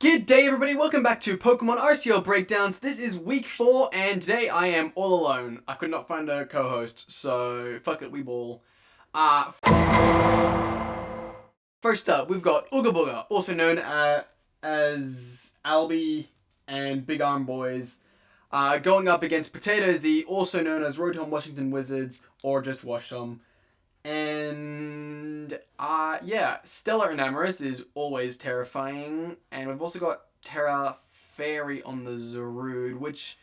G'day everybody, welcome back to Pokemon RCL Breakdowns. This is week 4 and today I am all alone. I could not find a co-host, so fuck it, we ball. First up, we've got Ooga Booga, also known as Albie and Big Arm Boys, going up against Potato Z, also known as Rotom Washington Wizards, or just Washtum. And, yeah, Stellar Enamorus is always terrifying, and we've also got Terra Fairy on the Zude, which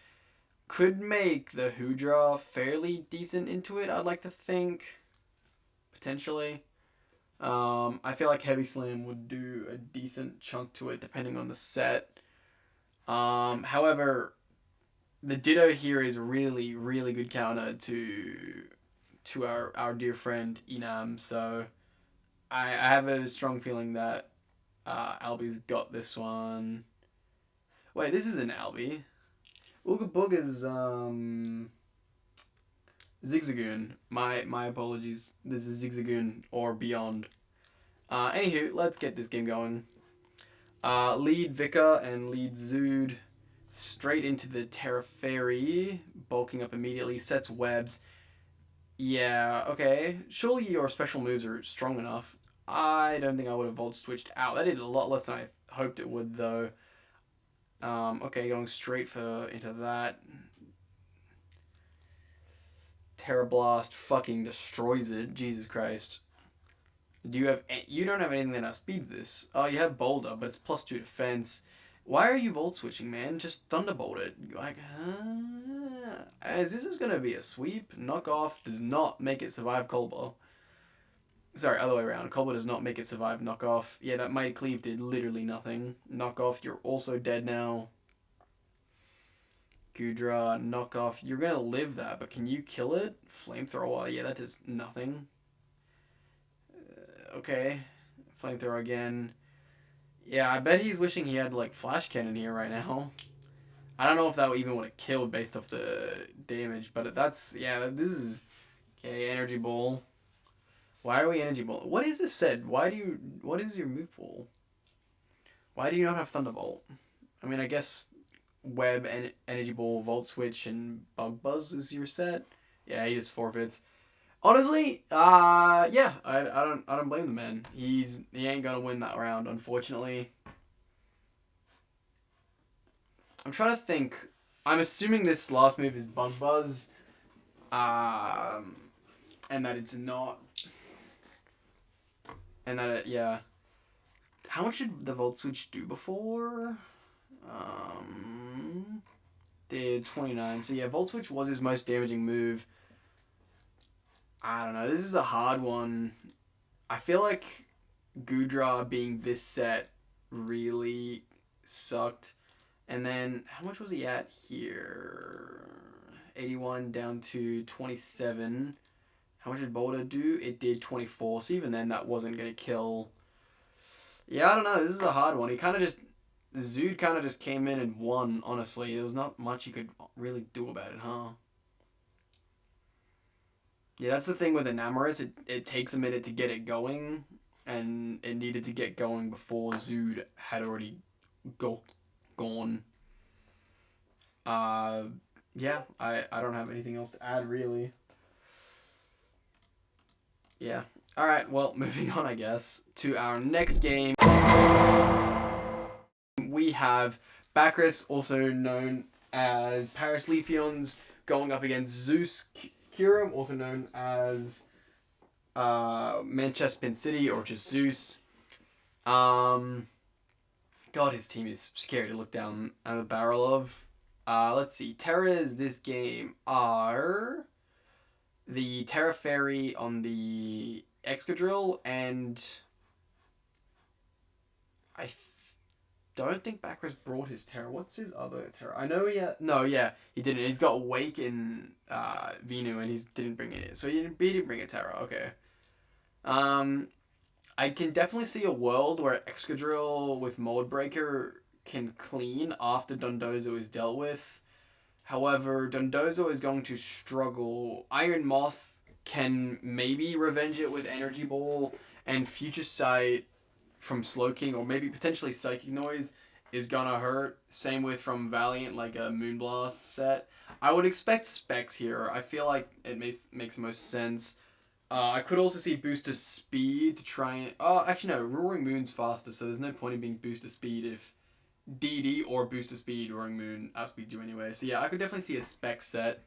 could make the Hoodra fairly decent into it, I'd like to think, potentially. I feel like Heavy Slam would do a decent chunk to it, depending on the set. However, the Ditto here is really, really good counter to our dear friend Enam, so I have a strong feeling that Albie's got this one. Wait, this is an Albie. Ooga Booga's Zigzagoon. My apologies. This is Zigzagoon or beyond. Anywho, let's get this game going. Lead Vika and lead Zude straight into the Terra Fairy, bulking up immediately, sets webs. Yeah, okay. Surely your special moves are strong enough. I don't think I would have Volt Switched out. That did a lot less than I hoped it would, though. Okay, going straight into that. Terra Blast fucking destroys it. Jesus Christ. You don't have anything that outspeeds this. Oh, you have Boulder, but it's +2 defense. Why are you Volt Switching, man? Just Thunderbolt it. Like, as this is gonna be a sweep. Knockoff does not make it survive Colbur. Sorry, other way around. Colbur does not make it survive Knockoff. Yeah, that Mighty Cleave did literally nothing. Knockoff, you're also dead now. Gudra, Knockoff, you're gonna live that, but can you kill it? Flamethrower, yeah, that does nothing. Okay, Flamethrower again. Yeah, I bet he's wishing he had, like, Flash Cannon here right now. I don't know if that even would have killed based off the damage, but that's, yeah, this is... Okay, Energy Ball. Why are we Energy Ball? What is this said? What is your move pool? Why do you not have Thunderbolt? I mean, I guess Web, and Energy Ball, Volt Switch, and Bug Buzz is your set. Yeah, he just forfeits. Honestly, yeah, I don't blame the man. He ain't gonna win that round, unfortunately. I'm trying to think. I'm assuming this last move is Bug Buzz, and that it's not, and that it, yeah. How much did the Volt Switch do before? Did 29. So yeah, Volt Switch was his most damaging move. I don't know. This is a hard one. I feel like Gudra being this set really sucked. And then, how much was he at here? 81 down to 27. How much did Boulder do? It did 24. So even then, that wasn't going to kill. Yeah, I don't know. This is a hard one. Zude kind of just came in and won, honestly. There was not much you could really do about it, huh? Yeah, that's the thing with Enamorus. It takes a minute to get it going, and it needed to get going before Zude had already gone. Yeah, I don't have anything else to add, really. Yeah. Alright, well, moving on, I guess, to our next game. We have Bacchus, also known as Paris Leafeons, going up against Zeus Curum, also known as Manchespin City, or just Zeus. God, his team is scary to look down at the barrel of. Let's see. Terras this game are the Terra Fairy on the Excadrill, and I don't think Bacchus brought his Terra. What's his other Terra? I know he had... No, yeah, he didn't. He's got Wake in Venu, and he didn't bring it in. So he didn't bring a Terra. Okay. I can definitely see a world where Excadrill with Mold Breaker can clean after Dondozo is dealt with. However, Dondozo is going to struggle. Iron Moth can maybe revenge it with Energy Ball, and Future Sight from Slowking, or maybe potentially Psychic Noise, is gonna hurt. Same with from Valiant, like a Moonblast set. I would expect Specs here. I feel like it makes the most sense. I could also see Booster Speed to try and... Oh, actually no, Roaring Moon's faster, so there's no point in being Booster Speed if DD or Booster Speed Roaring Moon outspeeds you anyway. So yeah, I could definitely see a Spec set.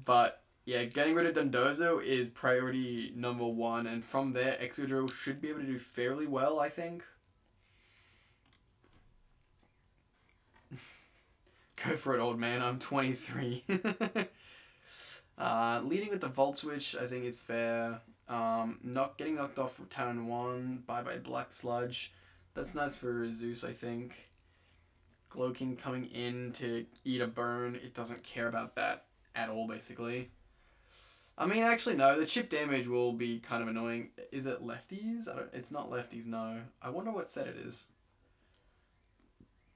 But yeah, getting rid of Dondozo is priority number 1, and from there, Excadrill should be able to do fairly well, I think. Go for it, old man. I'm 23. Leading with the Volt Switch, I think is fair. Not getting knocked off for Turn 1 by Black Sludge. That's nice for Zeus, I think. Glowking coming in to eat a burn. It doesn't care about that at all, basically. I mean, actually, no. The chip damage will be kind of annoying. Is it lefties? It's not lefties, no. I wonder what set it is.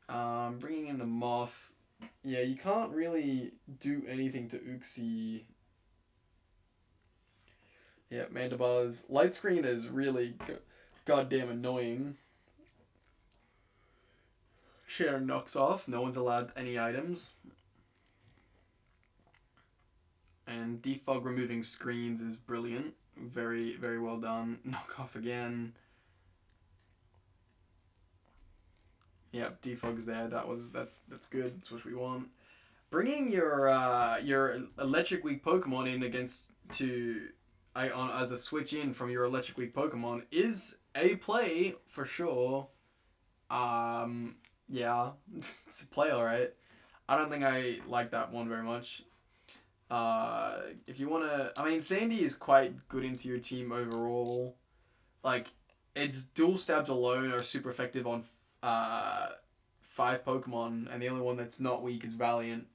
Bringing in the Moth. Yeah, you can't really do anything to Uxie. Yeah, Mandibuzz. Light Screen is really goddamn annoying. Share knocks off. No one's allowed any items. And Defog removing screens is brilliant. Very, very well done. Knock off again. Yep, Defog's there. That's good. That's what we want. Bringing your Electric Weak Pokemon in against as a switch in from your Electric Weak Pokemon is a play for sure. Yeah, it's a play, alright. I don't think I like that one very much. If you wanna, I mean, Sandy is quite good into your team overall. Like, its dual stabs alone are super effective on 5 Pokemon, and the only one that's not weak is Valiant.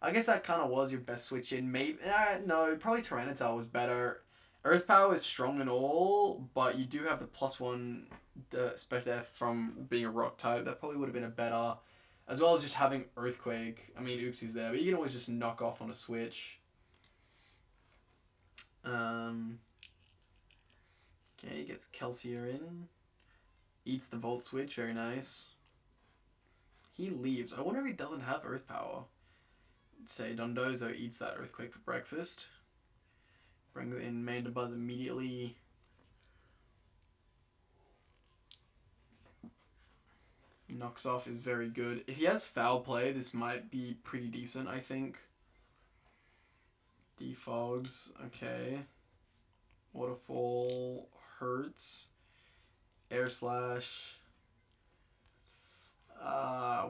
I guess that kind of was your best switch in. Maybe no, probably Tyranitar was better. Earth Power is strong and all, but you do have the +1 special def from being a rock type. That probably would have been a better, as well as just having Earthquake. I mean, Uxie's there, but you can always just knock off on a switch. Okay, gets Kelsier in. Eats the Volt Switch, very nice. He leaves. I wonder if he doesn't have Earth Power. Say Dondozo eats that Earthquake for breakfast. Brings in Mandibuzz immediately. Knocks off is very good. If he has Foul Play, this might be pretty decent, I think. Defogs, okay. Waterfall hurts. Air Slash.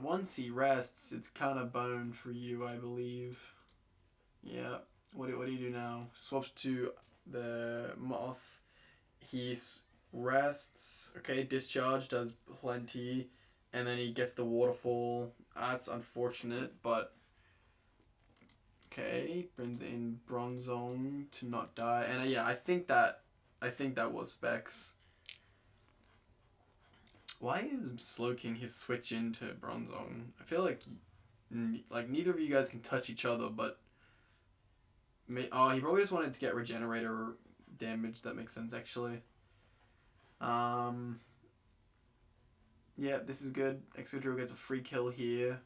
Once he rests, it's kind of boned for you, I believe. Yeah. What do you do now? Swaps to the Moth. He rests. Okay, Discharge does plenty. And then he gets the Waterfall. That's unfortunate, but... Okay, brings in Bronzong to not die. And yeah, I think that was Specs. Why is Slowking his switch into Bronzong? I feel like neither of you guys can touch each other, but he probably just wanted to get Regenerator damage. That makes sense, actually. Yeah, this is good. Excadrill gets a free kill here.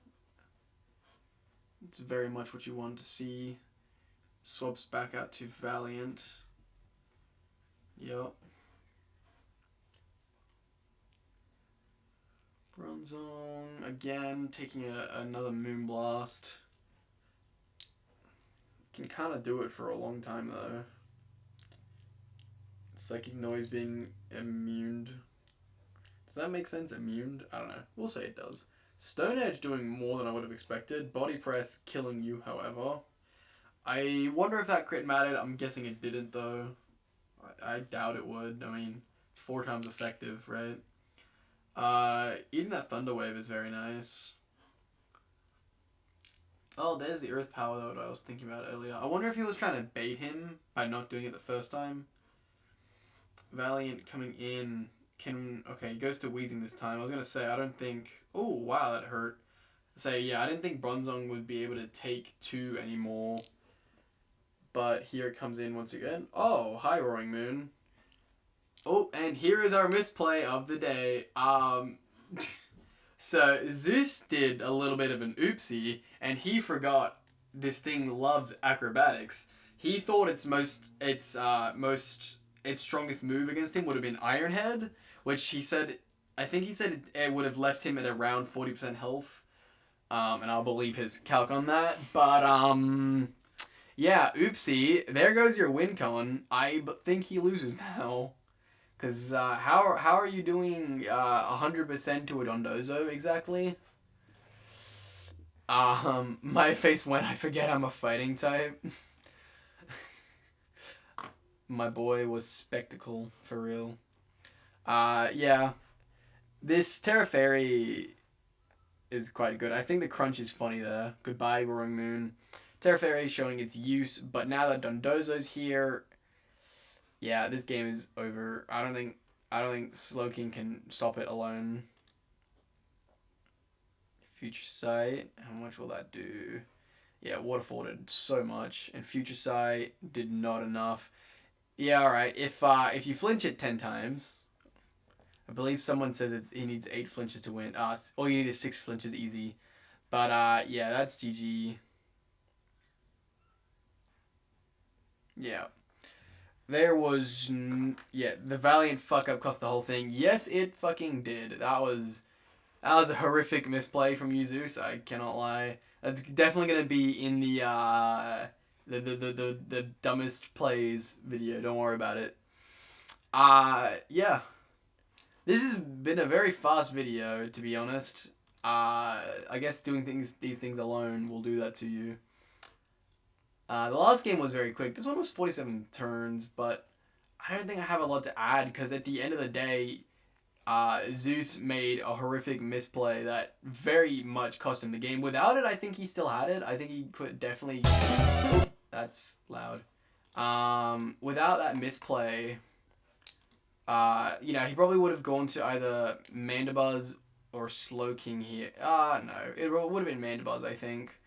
It's very much what you want to see. Swaps back out to Valiant. Yep. Bronzong again, taking another Moonblast. Can kind of do it for a long time though. Psychic Noise being immune. Does that make sense? Immune? I don't know. We'll say it does. Stone Edge doing more than I would have expected. Body Press killing you, however. I wonder if that crit mattered. I'm guessing it didn't though. I doubt it would. I mean, it's 4 times effective, right? Eating that Thunder Wave is very nice. Oh, there's the Earth Power though, that I was thinking about earlier. I wonder if he was trying to bait him by not doing it the first time. Valiant coming in. Okay, he goes to Wheezing this time. I was going to say, I don't think... Oh, wow, that hurt. Yeah, I didn't think Bronzong would be able to take 2 anymore. But here it comes in once again. Oh, hi, Roaring Moon. Oh, and here is our misplay of the day. So Zeus did a little bit of an oopsie, and he forgot this thing loves acrobatics. He thought its strongest move against him would have been Iron Head, which he said, I think he said it would have left him at around 40% health. And I'll believe his calc on that. But yeah, oopsie. There goes your win con. I think he loses now. Cause how are you doing 100% to a Dondozo exactly? My face went. I forget I'm a fighting type. My boy was spectacle for real. Yeah, this Terra Fairy is quite good. I think the crunch is funny there. Goodbye, Roaring Moon. Terra Fairy is showing its use, but now that Dondozo's here, yeah, this game is over. I don't think Slowking can stop it alone. Future Sight, how much will that do? Yeah, Waterfall did so much, and Future Sight did not enough. Yeah, alright. If you flinch it 10 times, I believe someone says he needs 8 flinches to win. All you need is 6 flinches easy. But yeah, that's GG. Yeah. There was the Valiant fuck up cost the whole thing. Yes, it fucking did. That was a horrific misplay from you, Zeus. I cannot lie. That's definitely gonna be in the dumbest plays video. Don't worry about it. Yeah. This has been a very fast video, to be honest. I guess doing these things alone will do that to you. The last game was very quick. This one was 47 turns, but I don't think I have a lot to add because at the end of the day, Zeus made a horrific misplay that very much cost him the game. Without it, I think he still had it. I think he could definitely... Oh, that's loud. Without that misplay, he probably would have gone to either Mandibuzz or Slowking here. No. It would have been Mandibuzz, I think.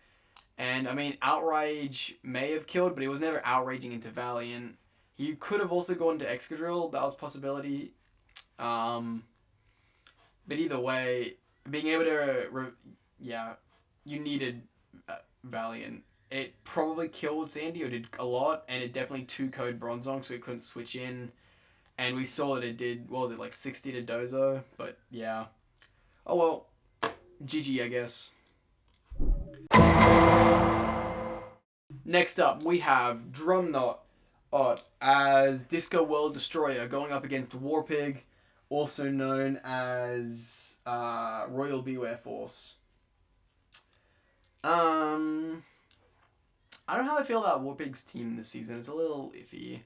And, I mean, Outrage may have killed, but he was never outraging into Valiant. He could have also gone to Excadrill. That was a possibility. But either way, being able to... you needed Valiant. It probably killed Sandy, or did a lot, and it definitely 2-code Bronzong, so it couldn't switch in. And we saw that it did, what was it, like 60 to Dozo? But, yeah. Oh, well. GG, I guess. Next up, we have Drumknot as Discoworld Destroyer going up against Warpig, also known as Royal Bewear Force. I don't know how I feel about Warpig's team this season. It's a little iffy.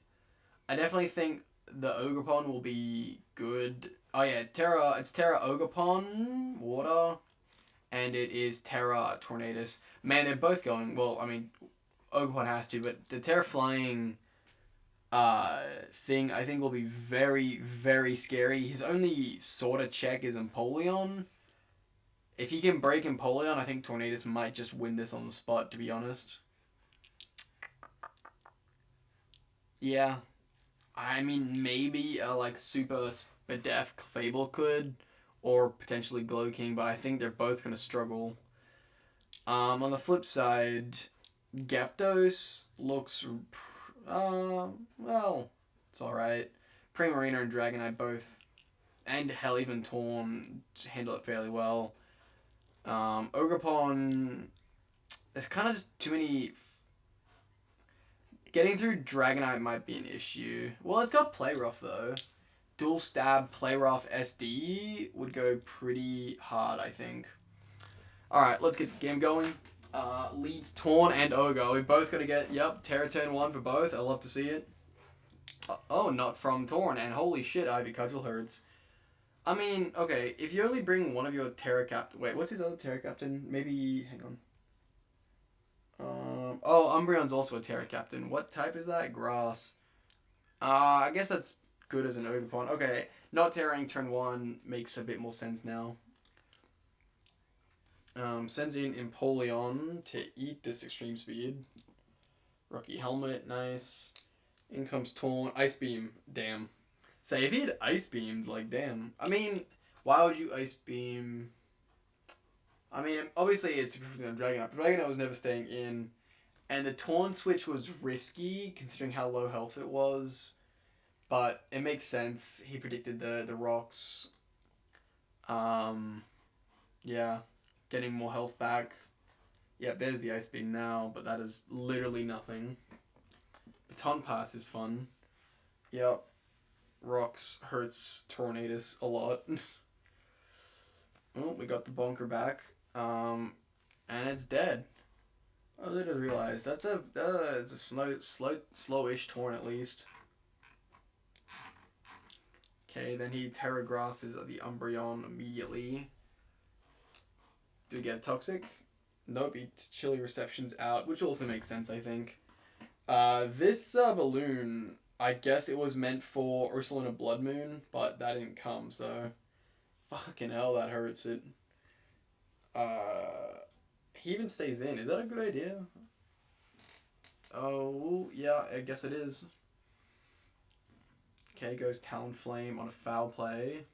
I definitely think the Ogerpon will be good. Oh yeah, it's Terra Ogerpon, Water, and it is Terra Tornadus. Man, they're both going, well, I mean, Ogerpon has to, but the Terra Flying thing I think will be very, very scary. His only sort of check is Empoleon. If he can break Empoleon, I think Tornadus might just win this on the spot, to be honest. Yeah. I mean, maybe a Super Spadef Fable could, or potentially Glowking, but I think they're both going to struggle. On the flip side, Gyapdos looks, well, it's alright. Primarina and Dragonite both, and hell, even Torn handle it fairly well. Ogerpon, there's kind of just too many... Getting through Dragonite might be an issue. Well, it's got Play Rough, though. Dual Stab, Play Rough, SD would go pretty hard, I think. Alright, let's get this game going. Leads Torn and Ogre. We're both going to get, Terra Turn 1 for both. I love to see it. Oh, not from Torn. And holy shit, Ivy Cudgel hurts. I mean, okay, if you only bring one of your Terra Captain... Wait, what's his other Terra Captain? Maybe... Hang on. Umbreon's also a Terra Captain. What type is that? Grass. I guess that's good as an Ogerpon. Okay, not Terraing turn 1 makes a bit more sense now. Sends in Empoleon to eat this Extreme Speed. Rocky Helmet, nice. In comes Torn. Ice Beam, damn. Say, if he had Ice Beamed, damn. I mean, why would you Ice Beam... I mean, obviously it's Super on Dragonite, but Dragonite was never staying in. And the Taunt switch was risky, considering how low health it was. But it makes sense. He predicted the rocks. Yeah. Getting more health back. Yeah, there's the Ice Beam now, but that is literally nothing. Baton Pass is fun. Yep. Rocks hurts Tornadus a lot. Oh, we got the Bonker back. And it's dead. Oh, I didn't realize. It's a slowish Torn at least. Okay, then he Terra Grasses the Umbreon immediately. Do we get Toxic? Nope, he Chilly Reception's out, which also makes sense, I think. This balloon, I guess it was meant for Ursulina Blood Moon, but that didn't come, so... Fucking hell, that hurts it. He even stays in. Is that a good idea? Oh, yeah, I guess it is. Okay, goes Talonflame on a foul play.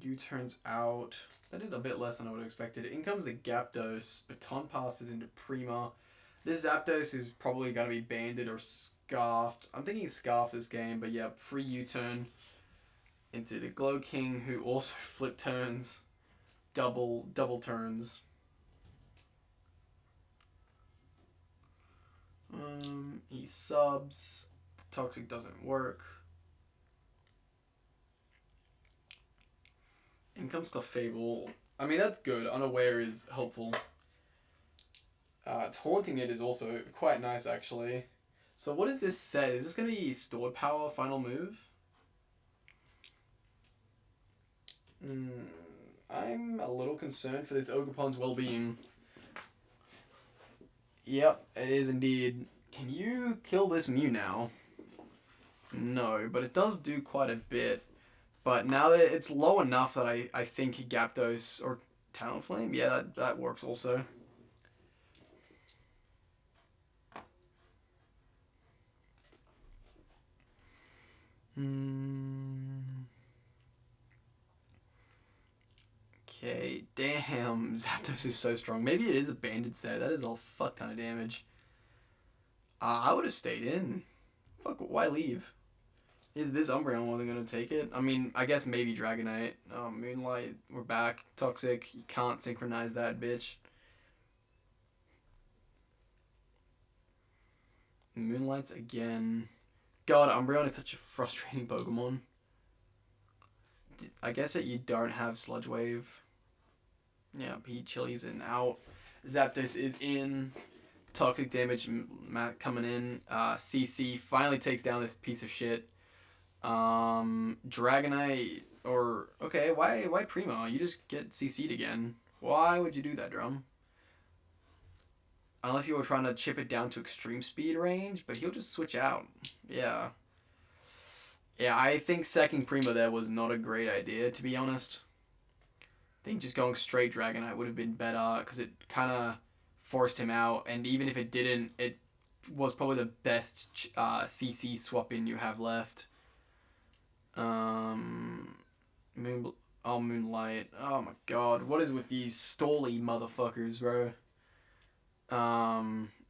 U-turns out. That did a bit less than I would have expected. In comes the Gyapdos. Baton passes into Prima. This Zapdos is probably going to be banded or scarfed. I'm thinking scarf this game, but yeah, free U-turn into the Glow King, who also flip turns. Double turns. He subs. Toxic doesn't work. In comes Clefable. I mean, that's good. Unaware is helpful. Taunting it is also quite nice, actually. So what does this say? Is this going to be Stored Power final move? I'm a little concerned for this Ogerpon's well-being. Yep, it is indeed. Can you kill this Mew now? No, but it does do quite a bit. But now that it's low enough that I think Gyapdos or Talonflame, yeah, that works also. Okay, damn, Zapdos is so strong. Maybe it is a banded set. That is a fuck ton of damage. I would have stayed in. Fuck, why leave? Is this Umbreon wasn't going to take it? I mean, I guess maybe Dragonite. Oh, Moonlight, we're back. Toxic, you can't synchronize that, bitch. Moonlights again. God, Umbreon is such a frustrating Pokemon. I guess that you don't have Sludge Wave. Yeah, Chili's in out. Zapdos is in. Toxic damage coming in. CC finally takes down this piece of shit. Dragonite or okay, why Primo? You just get CC'd again. Why would you do that, Drum? Unless you were trying to chip it down to extreme speed range, but he'll just switch out. Yeah. Yeah, I think second Primo there was not a great idea, to be honest. I think just going straight Dragonite would have been better, because it kind of forced him out, and even if it didn't, it was probably the best CC swap-in you have left. Moonlight. Oh my god, what is with these stally motherfuckers, bro?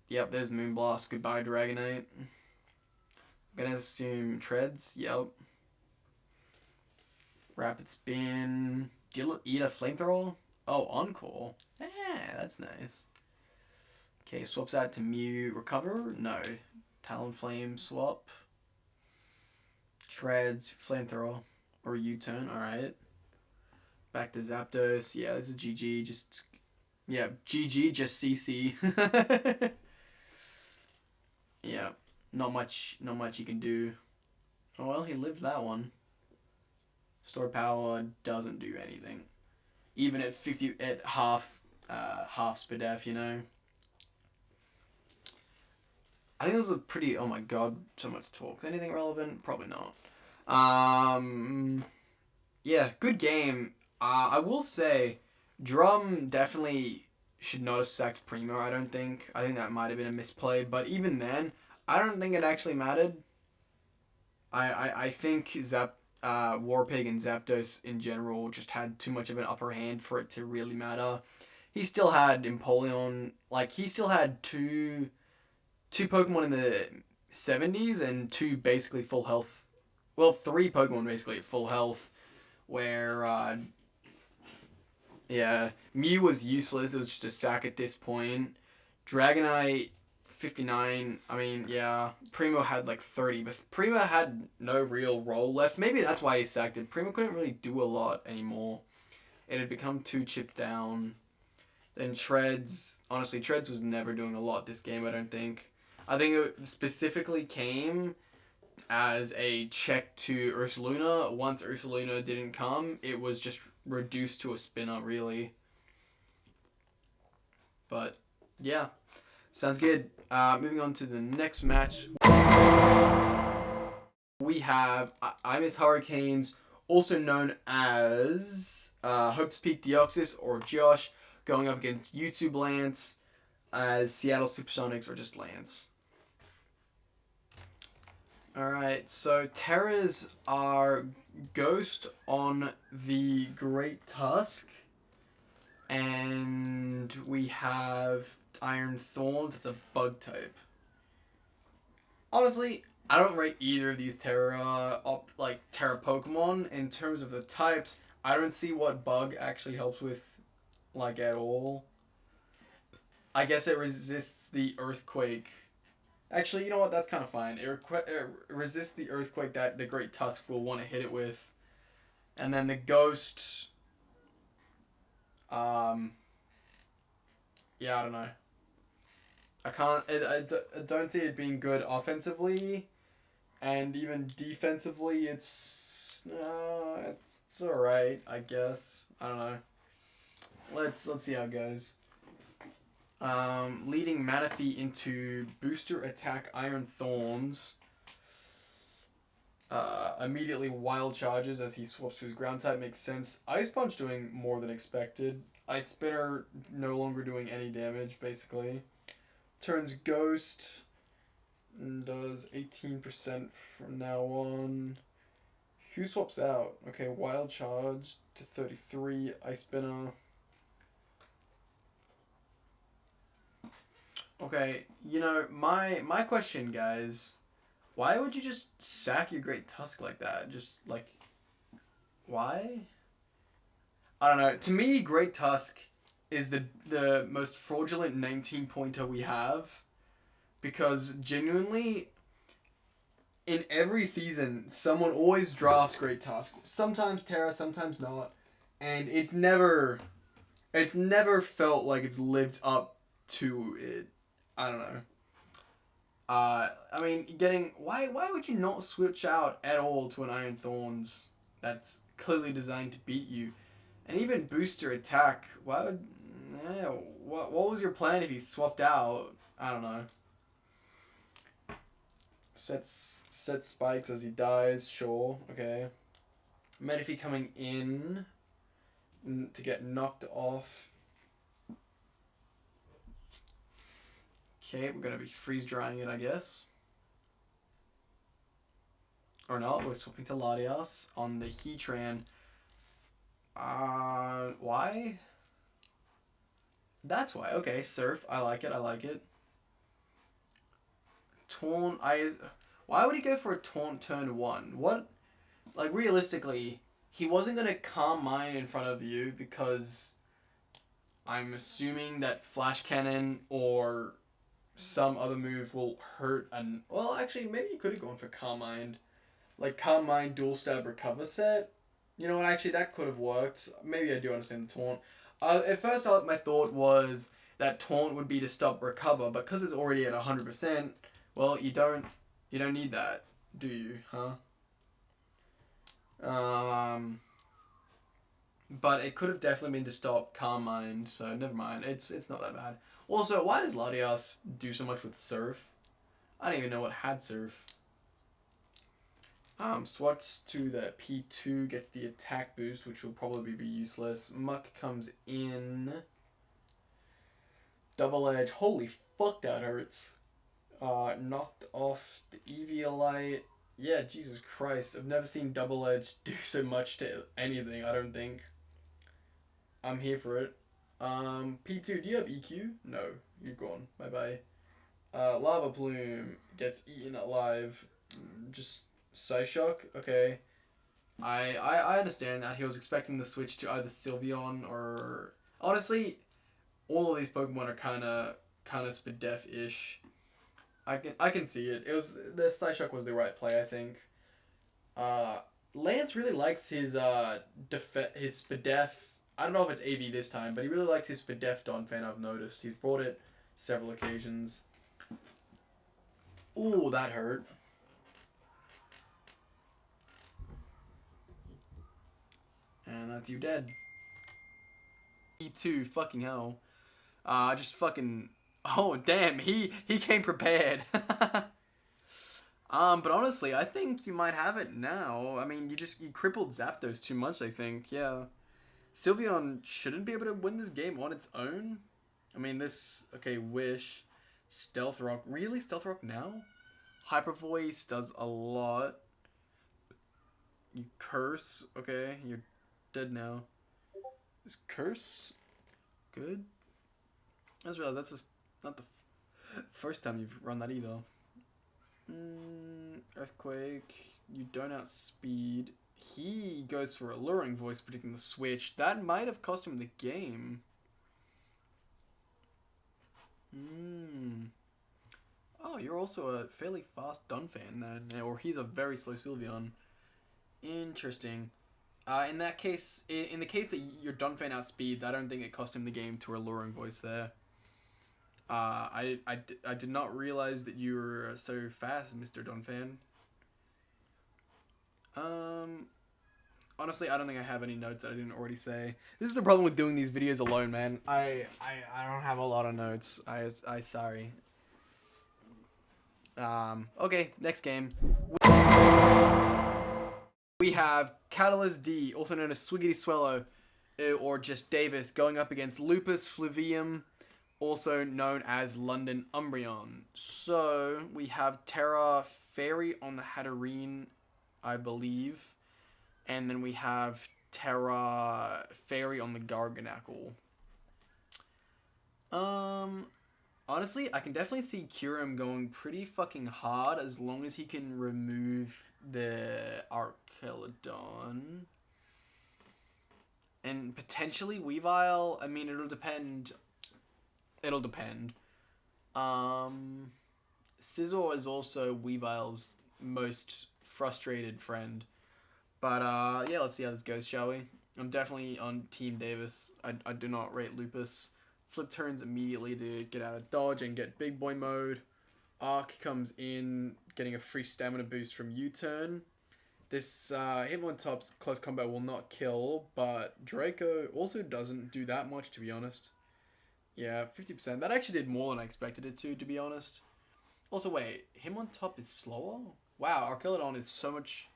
Yep, there's Moonblast. Goodbye, Dragonite. I'm gonna assume Treads. Yep. Rapid Spin. Eat a Flamethrower? Oh, Encore. That's nice. Okay, swaps out to Mew. Recover? No. Talonflame swap. Treads. Flamethrower. Or U-turn. Alright. Back to Zapdos. Yeah, this is GG. Just... Yeah, GG, just CC. Yeah, not much you can do. Oh well, he lived that one. Store power doesn't do anything. Even at half SPDF, you know. I think this was a pretty, oh my god, so much talk. Anything relevant? Probably not. Yeah, good game. I will say, Drum definitely should not have sacked Primo, I don't think. I think that might have been a misplay, but even then, I don't think it actually mattered. I think Warpig and Zapdos in general just had too much of an upper hand for it to really matter. He still had Empoleon, like he still had two Pokemon in the 70s and two basically full health. Well, three Pokemon basically at full health, where yeah, Mew was useless. It was just a sack at this point. Dragonite 59. I mean, yeah, Primo had like 30, but Primo had no real role left. Maybe that's why he sacked it. Primo couldn't really do a lot anymore. It had become too chipped down. Then Treads. Honestly, Treads was never doing a lot this game, I don't think. I think it specifically came as a check to Ursaluna. Once Ursaluna didn't come, it was just reduced to a spinner, really. But, yeah. Sounds good. Moving on to the next match. We have I Miss Hurricanes, also known as Hope's Peak Deoxys or Josh, going up against YouTube Lance as Seattle Supersonics or just Lance. Alright, so Terras are Ghost on the Great Tusk. And we have Iron Thorns. It's a bug type. Honestly, I don't rate either of these Terra Pokemon in terms of the types. I don't see what bug actually helps with, like, at all. I guess it resists the Earthquake. Actually, you know what? That's kind of fine. It resists the Earthquake that the Great Tusk will want to hit it with. And then the Ghost... yeah, I don't know. I don't see it being good offensively, and even defensively, it's alright, I guess. I don't know. Let's see how it goes. Leading Manaphy into Booster Attack Iron Thorns. Immediately Wild Charges as he swaps to his ground type, makes sense. Ice Punch doing more than expected. Ice Spinner no longer doing any damage, basically. Turns Ghost and does 18% from now on. Who swaps out? Okay, Wild Charge to 33, Ice Spinner. Okay, you know, my question, guys, why would you just sack your Great Tusk like that? Just, like, why? I don't know. To me, Great Tusk is the most fraudulent 19-pointer we have, because genuinely, in every season, someone always drafts Great Tusk. Sometimes Terra, sometimes not, and it's never felt like it's lived up to it. I don't know. I mean, why would you not switch out at all to an Iron Thorns that's clearly designed to beat you? And even Booster Attack, what was your plan if he swapped out? I don't know. Set spikes as he dies, sure, okay. Manaphy coming in to get knocked off. Okay, we're gonna be freeze drying it, I guess. Or not, we're swapping to Latias on the Heatran. Why? That's why. Okay, Surf. I like it. Taunt. Why would he go for a Taunt turn 1? What? Like, realistically, he wasn't going to Calm Mind in front of you because I'm assuming that Flash Cannon or some other move will hurt. Well, actually, maybe he could have gone for Calm Mind. Like, Calm Mind, Dual Stab, Recover set. You know what, actually, that could have worked. Maybe I do understand the Taunt. At first, my thought was that Taunt would be to stop Recover, but because it's already at 100%, well, you don't need that, do you, huh? But it could have definitely been to stop Calm Mind, so never mind. It's not that bad. Also, why does Latias do so much with Surf? I don't even know what had Surf. Swats to the P2, gets the attack boost, which will probably be useless. Muck comes in. Double Edge. Holy fuck, that hurts. Knocked off the Eviolite. Yeah, Jesus Christ. I've never seen Double Edge do so much to anything, I don't think. I'm here for it. P2, do you have EQ? No, you're gone. Bye bye. Lava Plume gets eaten alive. Just Psyshock? Okay. I understand that. He was expecting the switch to either Sylveon or... Honestly, all of these Pokemon are kinda Spadef-ish. I can see it. It was the Psyshock was the right play, I think. Uh, Lance really likes his his Spadef. I don't know if it's AV this time, but he really likes his Spadef Donphan. I've noticed he's brought it several occasions. Ooh, that hurt. And that's you dead. E2, fucking hell. Just fucking... Oh, damn, he came prepared. But honestly, I think you might have it now. I mean, you crippled Zapdos too much, I think, yeah. Sylveon shouldn't be able to win this game on its own. I mean, okay, Wish, Stealth Rock. Really? Stealth Rock now? Hyper Voice does a lot. You Curse. Okay, you're dead now. Is Curse good? I just realized that's just not the first time you've run that either. Earthquake. You don't outspeed. He goes for Alluring Voice, predicting the switch. That might have cost him the game. Oh, you're also a fairly fast Donphan then, or he's a very slow Sylveon. Interesting. In that case, in the case that your Donphan outspeeds, I don't think it cost him the game to Alluring Voice there. I did not realize that you were so fast, Mr. Donphan. Honestly, I don't think I have any notes that I didn't already say. This is the problem with doing these videos alone, man. I don't have a lot of notes. I sorry. Okay, next game. We have Catalyst D, also known as Swiggity Swllow, or just Davis, going up against Lupus Fluvium, also known as London Umbreon. So, we have Terra Fairy on the Hatterene, I believe. And then we have Terra Fairy on the Garganacl. Honestly, I can definitely see Kyurem going pretty fucking hard as long as he can remove the Archelodon. And potentially Weavile. I mean, it'll depend. It'll depend. Scizor is also Weavile's most frustrated friend. But, yeah, let's see how this goes, shall we? I'm definitely on Team Davis. I do not rate Lupus. Flip turns immediately to get out of dodge and get big boy mode. Arc comes in, getting a free stamina boost from U-turn. This Hitmontop's close combat will not kill, but Draco also doesn't do that much, to be honest. Yeah, 50%. That actually did more than I expected it to be honest. Also, wait, Hitmontop is slower? Wow, Archelodon is so much...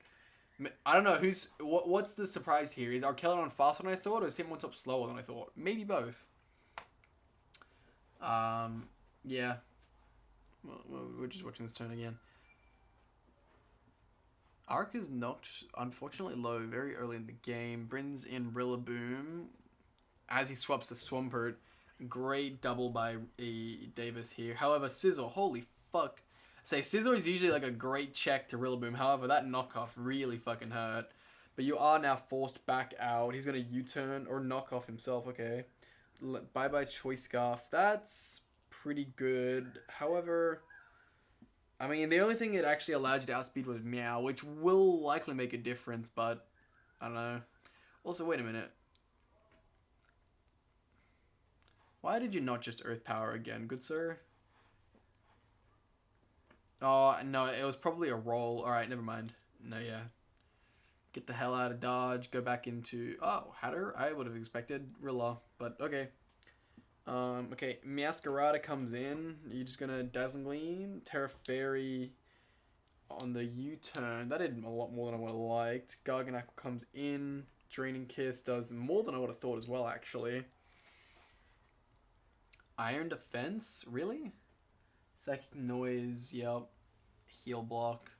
I don't know, what's the surprise here? Is Archelodon faster than I thought, or is Hitmontop slower than I thought? Maybe both. Yeah. Well, we're just watching this turn again. Arc is knocked, unfortunately, low very early in the game. Brings in Rillaboom as he swaps to Swampert. Great double by Davis here. However, Scizor, holy fuck. Say, Scizor is usually like a great check to Rillaboom. However, that knockoff really fucking hurt. But you are now forced back out. He's going to U-turn or knock off himself, okay. Bye-bye Choice Scarf. That's pretty good. However, I mean, the only thing it actually allowed you to outspeed was Meow, which will likely make a difference, but I don't know. Also, wait a minute. Why did you not just Earth Power again, good sir? Oh, no, it was probably a roll. Alright, never mind. No, yeah. Get the hell out of dodge, go back into... Oh, Hatter? I would have expected Rilla, but okay. Okay, Masquerada comes in. You're just gonna Dazzling Gleam, Terra Fairy on the U-turn. That did a lot more than I would have liked. Garganacl comes in. Draining Kiss does more than I would have thought as well, actually. Iron Defense? Really? Psychic Noise, yep. Heal Block.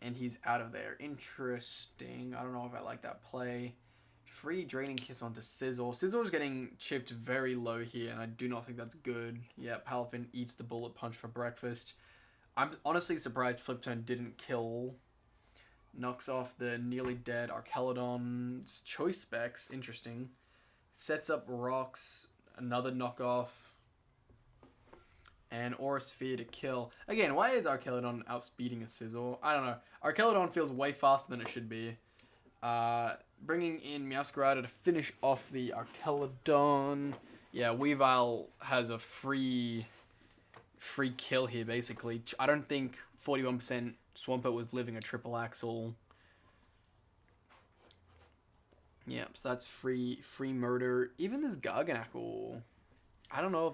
And he's out of there. Interesting. I don't know if I like that play. Free Draining Kiss onto Sizzle. Sizzle is getting chipped very low here, and I do not think that's good. Yeah, Palafin eats the Bullet Punch for breakfast. I'm honestly surprised Flip Turn didn't kill. Knocks off the nearly dead Archelodon's Choice Specs. Interesting. Sets up Rocks. Another knockoff. And Aura Sphere to kill. Again, why is Archelodon outspeeding a Sizzle? I don't know. Archelodon feels way faster than it should be. Bringing in Meowscarada to finish off the Archelodon. Yeah, Weavile has a free kill here, basically. I don't think 41% Swampert was living a triple axle. Yeah, so that's free murder. Even this Garganacl, I don't know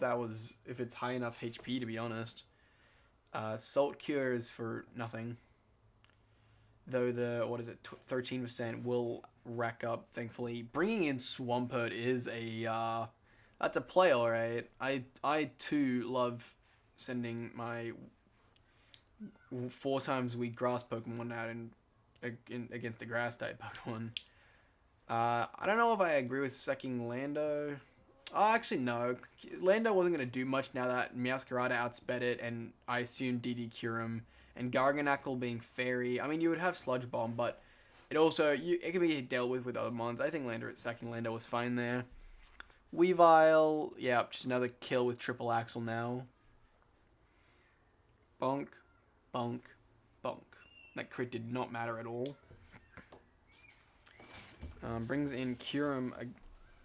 if it's high enough HP, to be honest. Salt Cure is for nothing. Though the, 13% will rack up, thankfully. Bringing in Swampert is that's a play, alright. I too love sending my 4 times weak grass Pokemon out against a grass type Pokemon. I don't know if I agree with secking Lando. Oh, actually, no. Lando wasn't going to do much now that Meowscarada outsped it, and I assume DD Curum. And Garganacl being Fairy. I mean, you would have Sludge Bomb, but it also, it can be dealt with other mons. I think secking Lando was fine there. Weavile, yeah, just another kill with Triple Axle now. Bonk, bonk, bonk. That crit did not matter at all. Brings in Curum,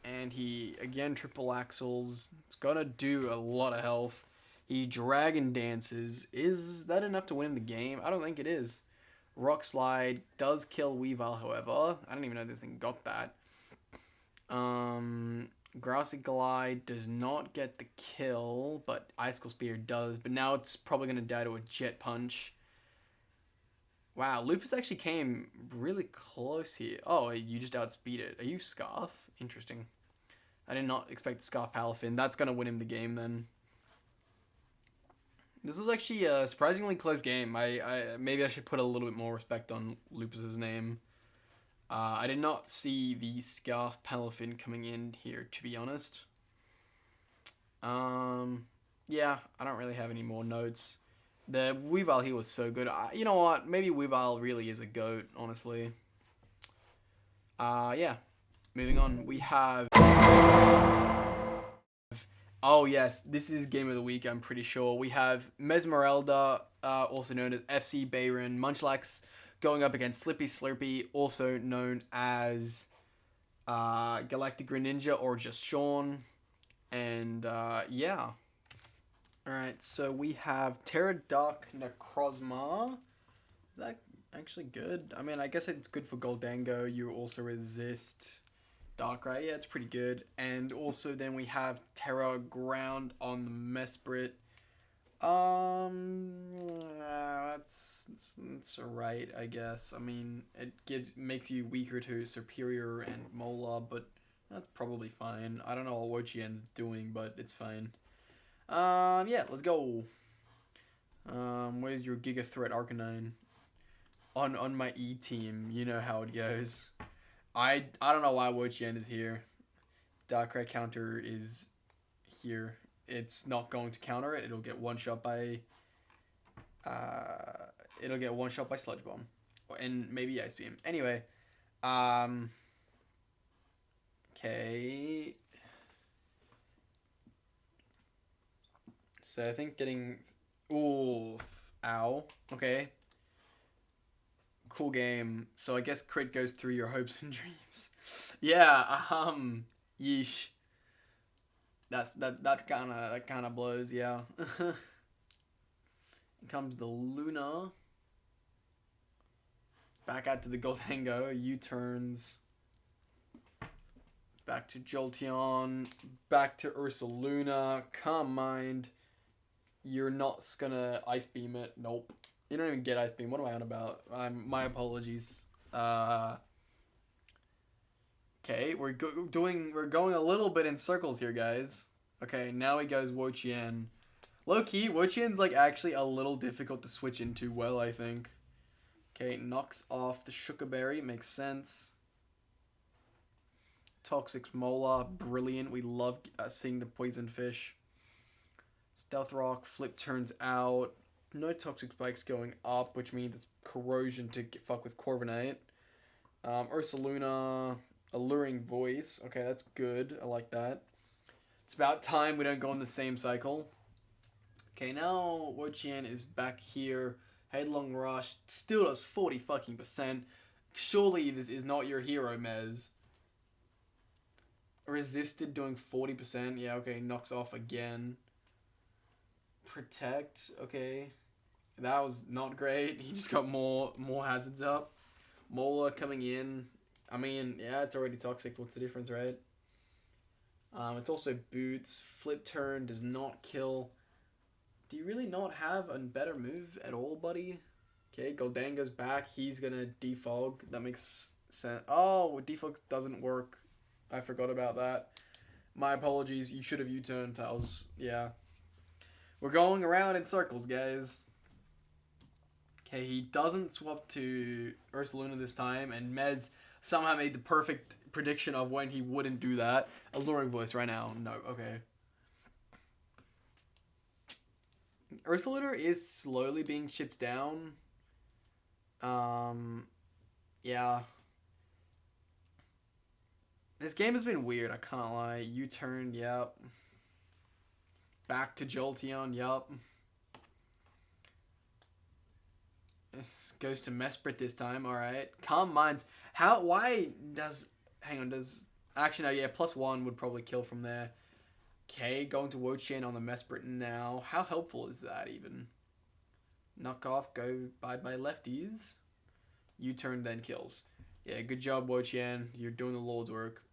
and he, again, Triple Axles. It's gonna do a lot of health. He Dragon Dances. Is that enough to win the game? I don't think it is. Rock Slide does kill Weavile, however. I don't even know this thing got that. Grassy Glide does not get the kill, but Icicle Spear does. But now it's probably going to die to a Jet Punch. Wow, Lupus actually came really close here. Oh, you just outspeed it. Are you Scarf? Interesting. I did not expect Scarf Palafin. That's going to win him the game then. This was actually a surprisingly close game. Maybe I should put a little bit more respect on Lupus's name. I did not see the Scarf Palafin coming in here, to be honest. Yeah, I don't really have any more notes. The Weavile here was so good. You know what? Maybe Weavile really is a GOAT, honestly. Yeah. Moving on, we have... Oh, yes, this is Game of the Week, I'm pretty sure. We have Mesmeralda, also known as FC Bayern, Munchlaxs, going up against Slippy Slurpy, also known as Galactic Greninja or just Sean. And, yeah. Alright, so we have Pterodark Necrozma. Is that actually good? I mean, I guess it's good for Goldango. You also resist Darkrai. Yeah, it's pretty good. And also then we have Terra Ground on the Mesprit. That's alright, I guess. I mean, it makes you weaker to Superior and Mola, but that's probably fine. I don't know what Wochien's doing, but it's fine. Yeah, let's go. Where's your Giga Threat Arcanine? On my E team, you know how it goes. I don't know why Wochien is here. Darkrai counter is here. It's not going to counter it. It'll get one shot by Sludge Bomb. And maybe Ice Beam. Anyway. Okay. So I think getting... Oof. Ow. Okay. Cool game. So I guess crit goes through your hopes and dreams. Yeah, yeesh. That kind of blows, yeah. Here comes the Luna. Back out to the Goldango. U-turns. Back to Jolteon. Back to Ursaluna. Calm Mind. You're not gonna Ice Beam it. Nope. You don't even get Ice Beam. What am I on about? My apologies. Okay, we're going a little bit in circles here, guys. Okay, now he goes Wochien. Low key, Wochien's like actually a little difficult to switch into well, I think. Okay, knocks off the Sugar Berry. Makes sense. Toxic Molar, brilliant. We love seeing the poison fish. Stealth Rock, flip turns out. No Toxic Spikes going up, which means it's Corrosion to fuck with Corviknight. Ursaluna, Alluring Voice. Okay, that's good. I like that. It's about time we don't go in the same cycle. Okay, now Wo-Chien is back here. Headlong Rush still does 40 fucking %. Surely this is not your hero, Mez. Resisted doing 40%. Yeah, okay, knocks off again. Protect, okay. That was not great. He just got more hazards up. Mola coming in. I mean, yeah, it's already toxic. What's the difference, right? It's also boots. Flip turn does not kill. Do you really not have a better move at all, buddy? Okay, Goldanga's back. He's gonna defog. That makes sense. Oh, defog doesn't work. I forgot about that. My apologies. You should have U-turned, Tails. Yeah. We're going around in circles, guys. Okay, he doesn't swap to Ursaluna this time, and Mez somehow made the perfect prediction of when he wouldn't do that. Alluring Voice right now. No, okay. Ursaluna is slowly being chipped down. Yeah. This game has been weird, I can't lie. U-turned, yep. Back to Jolteon, yup. This goes to Mesprit this time, alright. Calm Minds. Why does... Hang on, does... Actually, no, yeah, +1 would probably kill from there. Okay, going to Wo-Chien on the Mesprit now. How helpful is that, even? Knock off, go bye-bye lefties. U-turn, then kills. Yeah, good job, Wo-Chien. You're doing the Lord's work.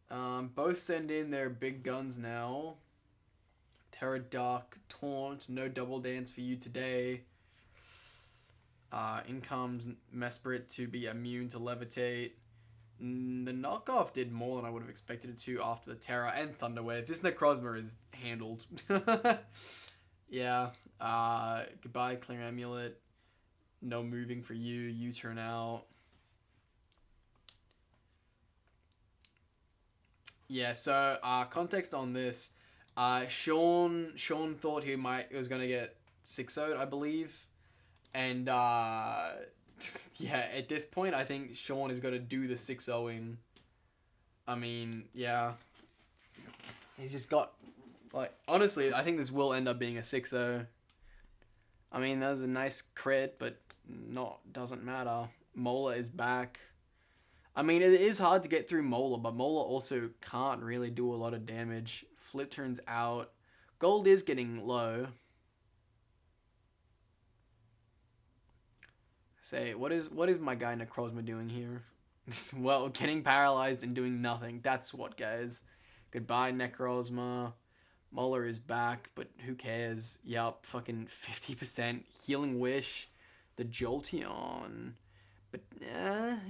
Both send in their big guns now. Pterodach, Taunt, no double dance for you today. In comes Mesprit to be immune to Levitate. The knockoff did more than I would have expected it to after the Terra and Thunderwave. This Necrozma is handled. Yeah. Goodbye, Clear Amulet. No moving for you. U-turn out. Yeah, so context on this. Sean thought he was gonna get 6-0'd, I believe. And yeah, at this point I think Sean is gonna do the 6-0ing. I mean, yeah. He's just got honestly, I think this will end up being a 6-0. I mean, that was a nice crit, but doesn't matter. Mola is back. I mean, it is hard to get through Mola, but Mola also can't really do a lot of damage. Flip turns out. Gold is getting low. Say, what is my guy Necrozma doing here? Well, getting paralyzed and doing nothing. That's what, guys. Goodbye, Necrozma. Mola is back, but who cares? Yup, fucking 50%. Healing Wish. The Jolteon. But,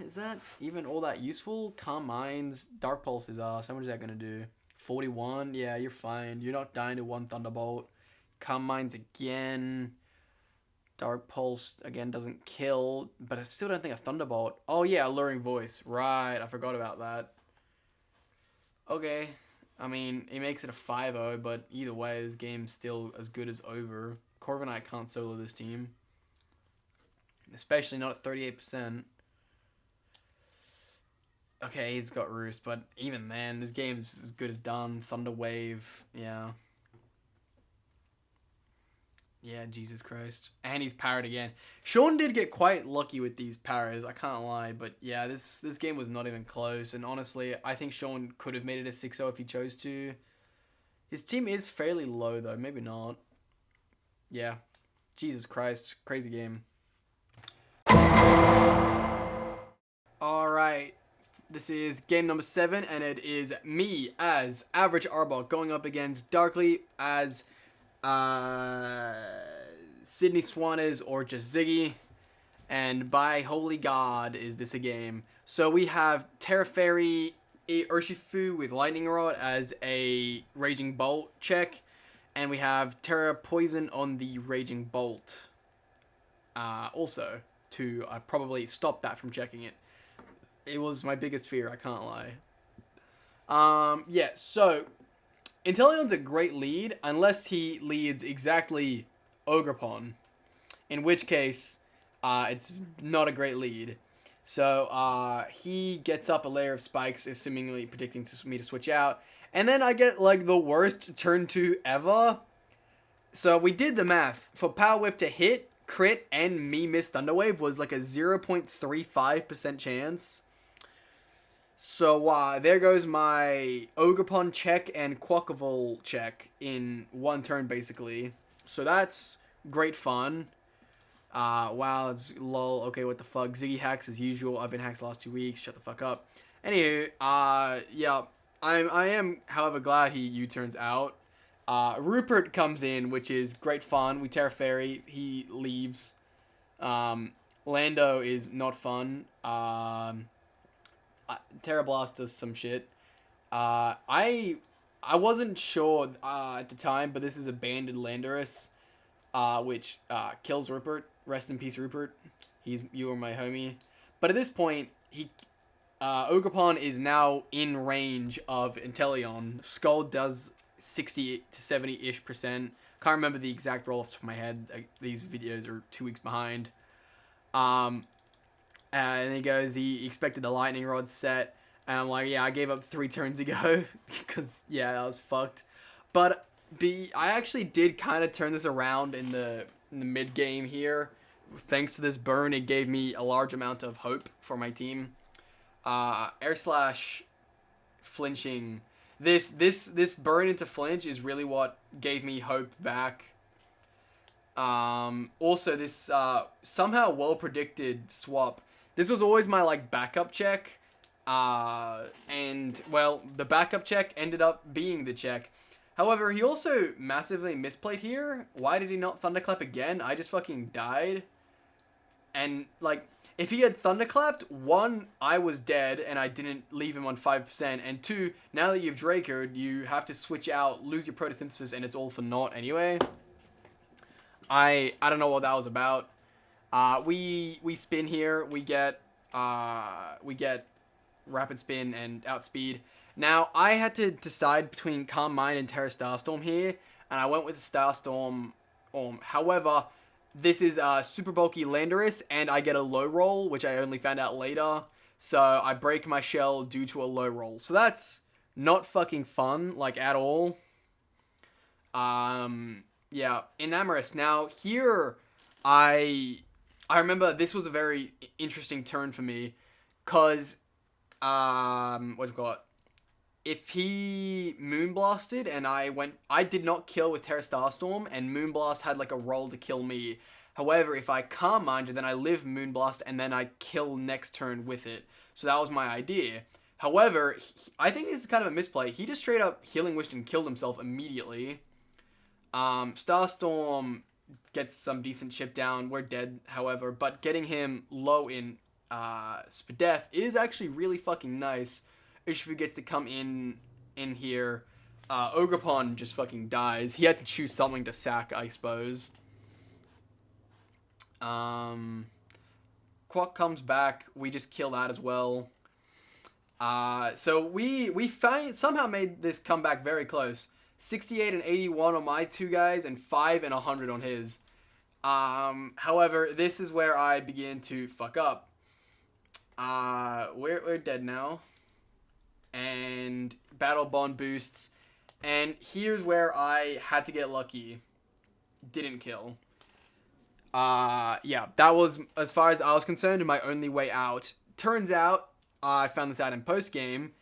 is that even all that useful? Calm Minds. Dark Pulse is ass. How much is that going to do? 41? Yeah, you're fine. You're not dying to one Thunderbolt. Calm Minds again. Dark Pulse, again, doesn't kill. But I still don't think a Thunderbolt... Oh, yeah, Alluring Voice. Right, I forgot about that. Okay. I mean, it makes it a 5-0, but either way, this game's still as good as over. Corviknight can't solo this team. Especially not at 38%. Okay, he's got Roost, but even then, this game's as good as done. Thunder Wave, yeah. Yeah, Jesus Christ. And he's parried again. Sean did get quite lucky with these parries, I can't lie. But yeah, this game was not even close. And honestly, I think Sean could have made it a 6-0 if he chose to. His team is fairly low, though. Maybe not. Yeah. Jesus Christ. Crazy game. Alright. This is game number 7, and it is me as Average Arbok going up against Darkly as Sydney Swannas or just Ziggy. And by holy god is this a game. So we have Terra Fairy Urshifu with Lightning Rod as a Raging Bolt check. And we have Terra Poison on the Raging Bolt also 2, I probably stopped that from checking it. It was my biggest fear, I can't lie. Yeah, so Inteleon's a great lead unless he leads exactly Ogerpon, in which case it's not a great lead. So he gets up a layer of spikes, assumingly predicting me to switch out. And then I get like the worst turn 2 ever. So we did the math. For Power Whip to hit, crit, and me miss Thunder Wave was like a 0.35% chance. So there goes my Ogerpon check and Quackavolt check in one turn basically. So that's great fun. Wow, it's lol. Okay, what the fuck? Ziggy hacks as usual. I've been hacked the last 2 weeks. Shut the fuck up. Anywho, yeah, I am, however, glad he U-turns out. Rupert comes in, which is great fun. We Terra Fairy. He leaves. Lando is not fun. Terra Blast does some shit. I wasn't sure at the time, but this is a banded Landorus, which kills Rupert. Rest in peace, Rupert. You were my homie. But at this point, Ogerpon is now in range of Inteleon. Skull does 60 to 70-ish%. Can't remember the exact roll off the top of my head. These videos are 2 weeks behind. And he goes, he expected the lightning rod set. And I'm like, yeah, I gave up 3 turns ago. Because, yeah, that was fucked. But I actually did kind of turn this around in the mid game here. Thanks to this burn, it gave me a large amount of hope for my team. Air slash flinching. This burn into flinch is really what gave me hope back. Also, this somehow well predicted swap. This was always my like backup check. And well, the backup check ended up being the check. However, he also massively misplayed here. Why did he not Thunderclap again? I just fucking died. And, like, if he had Thunderclapped, 1, I was dead and I didn't leave him on 5%. And 2, now that you've Dracoed, you have to switch out, lose your Photosynthesis, and it's all for naught anyway. I don't know what that was about. We spin here. We get Rapid Spin and Outspeed. Now, I had to decide between Calm Mind and Terra Starstorm here, and I went with Starstorm. However, this is super bulky Landorus, and I get a low roll, which I only found out later. So I break my shell due to a low roll. So that's not fucking fun, like, at all. Yeah, Enamorous. Now, here, I remember this was a very interesting turn for me, because, if he Moonblasted and I did not kill with Terra Starstorm, and Moonblast had like a roll to kill me. However, if I Calm Minded, then I live Moonblast and then I kill next turn with it. So that was my idea. However, I think this is kind of a misplay. He just straight up Healing Wished and killed himself immediately. Starstorm gets some decent chip down. We're dead, however, but getting him low in Spadef is actually really fucking nice. Urshifu gets to come in here. Ogerpon just fucking dies. He had to choose something to sack, I suppose. Quack comes back. We just kill that as well. So we somehow made this comeback very close. 68 and 81 on my 2 guys, and 5 and 100 on his. However, this is where I begin to fuck up. We're dead now. And Battle Bond boosts. And here's where I had to get lucky. Didn't kill. Yeah, that was, as far as I was concerned, my only way out. Turns out, I found this out in post-game.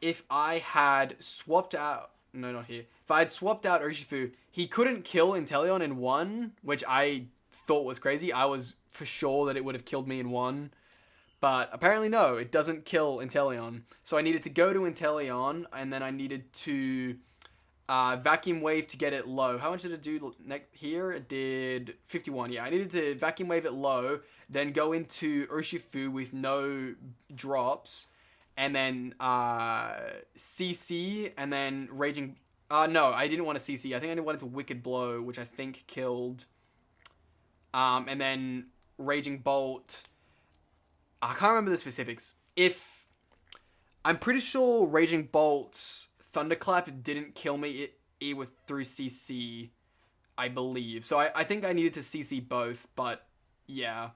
If I had swapped out... No, not here. If I had swapped out Urshifu, he couldn't kill Inteleon in 1, which I thought was crazy. I was for sure that it would have killed me in 1. But apparently no, it doesn't kill Inteleon. So I needed to go to Inteleon, and then I needed to Vacuum Wave to get it low. How much did it do here? It did 51. Yeah, I needed to Vacuum Wave it low, then go into Urshifu with no drops, and then CC, and then Raging... no, I didn't want to CC. I think I wanted to Wicked Blow, which I think killed. And then Raging Bolt. I can't remember the specifics. I'm pretty sure Raging Bolt's Thunderclap didn't kill me through CC, I believe. So I think I needed to CC both, but yeah.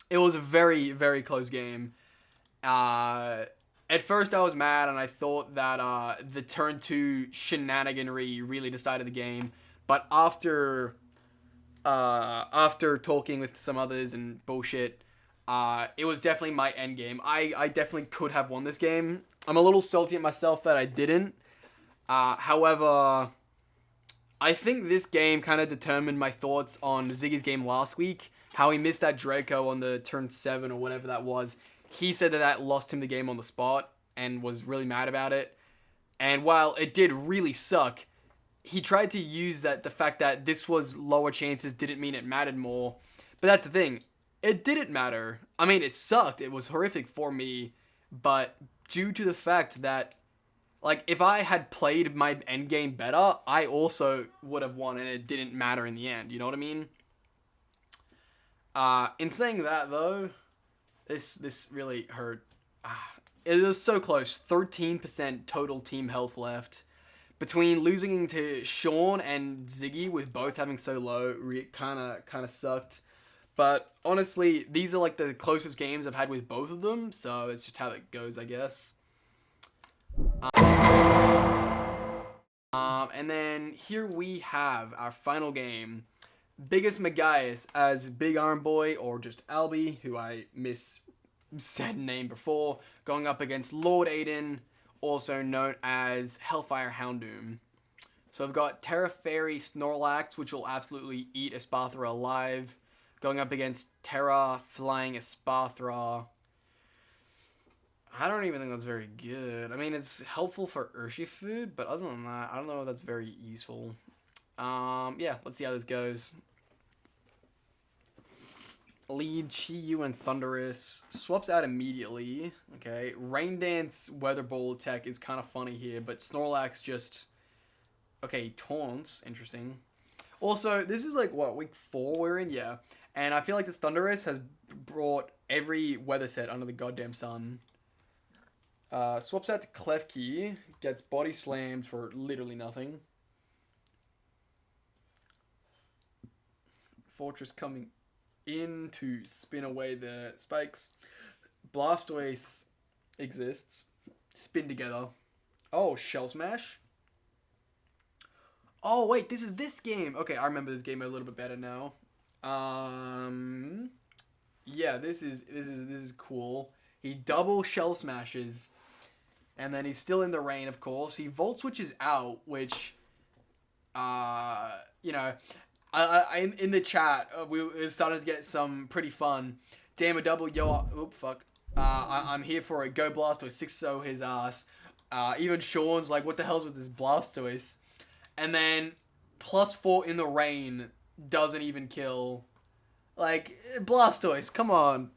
It was a very, very close game. At first I was mad and I thought that the turn 2 shenaniganry really decided the game. But after talking with some others and bullshit, it was definitely my end game. I definitely could have won this game. I'm a little salty at myself that I didn't. However, I think this game kind of determined my thoughts on Ziggy's game last week. How he missed that Draco on the turn 7 or whatever that was. He said that lost him the game on the spot and was really mad about it. And while it did really suck, he tried to use the fact that this was lower chances didn't mean it mattered more. But that's the thing. It didn't matter. I mean, it sucked. It was horrific for me. But due to the fact that, like, if I had played my endgame better, I also would have won and it didn't matter in the end. You know what I mean? In saying that, though, this really hurt. It was so close. 13% total team health left. Between losing to Sean and Ziggy with both having so low, it kind of sucked. But honestly, these are like the closest games I've had with both of them, so it's just how it goes, I guess. And then here we have our final game. Biggest Magias as Big Arm Boy, or just Albie, who I said name before, going up against Lord Aiden, also known as Hellfire Houndoom. So I've got Terra Fairy Snorlax, which will absolutely eat Espathra alive, going up against Terra Flying Espathra. I don't even think that's very good. I mean, it's helpful for Urshifu, but other than that, I don't know if that's very useful. Yeah, let's see how this goes. Lead Chi-Yu and Thundurus. Swaps out immediately. Okay. Rain Dance Weather Ball tech is kind of funny here, but Snorlax just... Okay, taunts. Interesting. Also, this is like, what, week 4 we're in? Yeah. And I feel like this Thundurus has brought every weather set under the goddamn sun. Swaps out to Klefki. Gets body slammed for literally nothing. Fortress coming in to spin away the spikes. Blastoise exists. Spin together. Oh, Shell Smash. Oh, wait, this is this game. Okay, I remember this game a little bit better now. Yeah, this is cool. He double Shell Smashes. And then he's still in the rain, of course. He Volt Switches out, which, you know, I in the chat, we started to get some pretty fun. Damn a double, yo, oop, fuck. I'm here for it. Go Blastoise, 6-0 his ass. Even Sean's like, what the hell's with this Blastoise? And then, +4 in the rain doesn't even kill. Like, Blastoise, come on.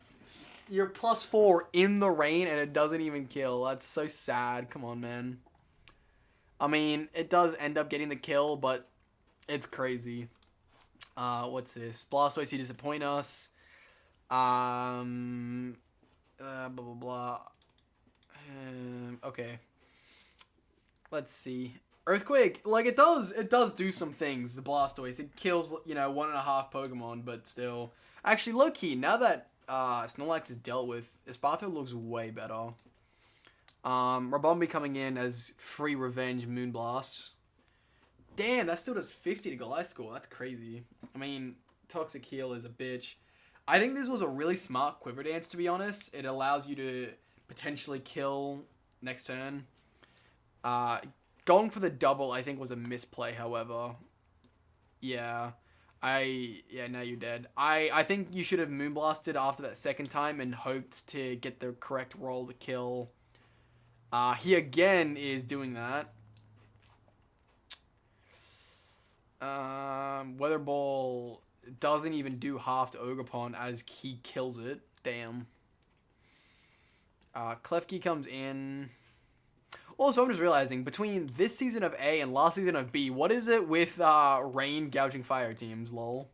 You're +4 in the rain and it doesn't even kill. That's so sad. Come on, man. I mean, it does end up getting the kill, but it's crazy. What's this? Blastoise, you disappoint us. Blah, blah, blah. Okay. Let's see. Earthquake, like, it does do some things, the Blastoise. It kills, 1.5 Pokemon, but still. Actually, low-key, now that Snorlax is dealt with, Espathra looks way better. Rabombi coming in as free revenge Moonblast. Damn, that still does 50 to Gliscor. That's crazy. I mean, Toxic Heal is a bitch. I think this was a really smart Quiver Dance, to be honest. It allows you to potentially kill next turn. Going for the double, I think, was a misplay, however. Yeah. Now you're dead. I think you should have Moonblasted after that second time and hoped to get the correct roll to kill. He again is doing that. Weather Ball doesn't even do half to Ogerpon as he kills it. Damn. Klefki comes in. Also, I'm just realizing, between this season of A and last season of B, what is it with rain gouging fire teams, lol?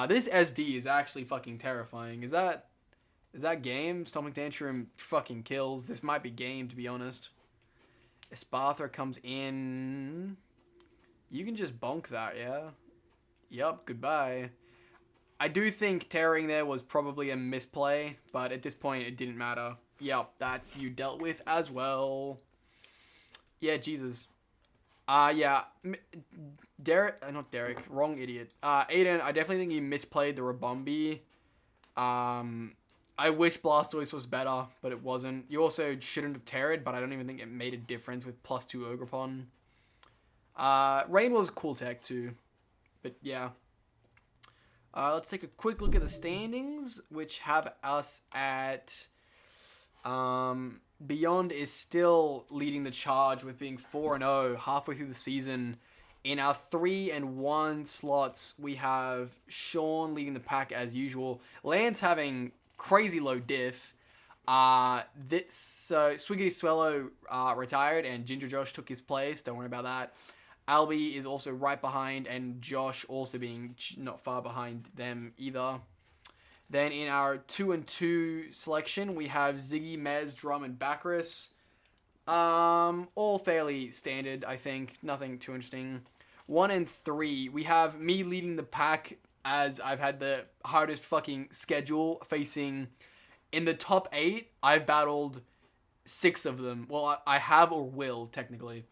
This SD is actually fucking terrifying. Is that game? Stomping Tantrum fucking kills. This might be game, to be honest. Espartha comes in. You can just bonk that, yeah? Yup, goodbye. I do think tearing there was probably a misplay, but at this point it didn't matter. Yup, that's you dealt with as well. Yeah, Jesus. Yeah. Not Derek, wrong idiot. Aiden, I definitely think you misplayed the Rabombi. I wish Blastoise was better, but it wasn't. You also shouldn't have Terrid, but I don't even think it made a difference with +2 Ogerpon. Rain was cool tech too, but yeah. Let's take a quick look at the standings, which have us at... Beyond is still leading the charge with being 4-0 halfway through the season. In our 3-1 slots, we have Sean leading the pack as usual. Lance having crazy low diff. Swiggity Swllow retired and Ginger Josh took his place. Don't worry about that. Albie is also right behind, and Josh also being not far behind them either. Then in our 2-2 selection, we have Ziggy, Mez, Drum, and Bacchus. All fairly standard, I think. Nothing too interesting. 1 and 3, we have me leading the pack as I've had the hardest fucking schedule facing... In the top 8, I've battled 6 of them. Well, I have or will, technically.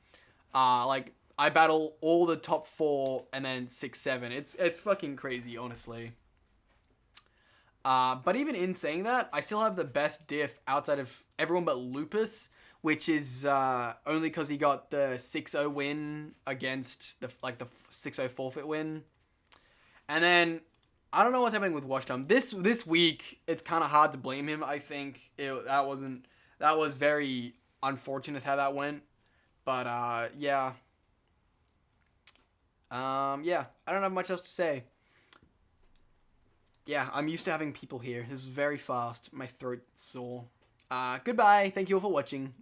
I battle all the top 4 and then 6, 7. It's fucking crazy, honestly. But even in saying that, I still have the best diff outside of everyone but Lupus, which is only because he got the 6-0 win against the 6-0 forfeit win. And then I don't know what's happening with Washtington. This week it's kind of hard to blame him. I think that was very unfortunate how that went. But yeah. Yeah, I don't have much else to say. Yeah, I'm used to having people here. This is very fast. My throat's sore. Goodbye. Thank you all for watching.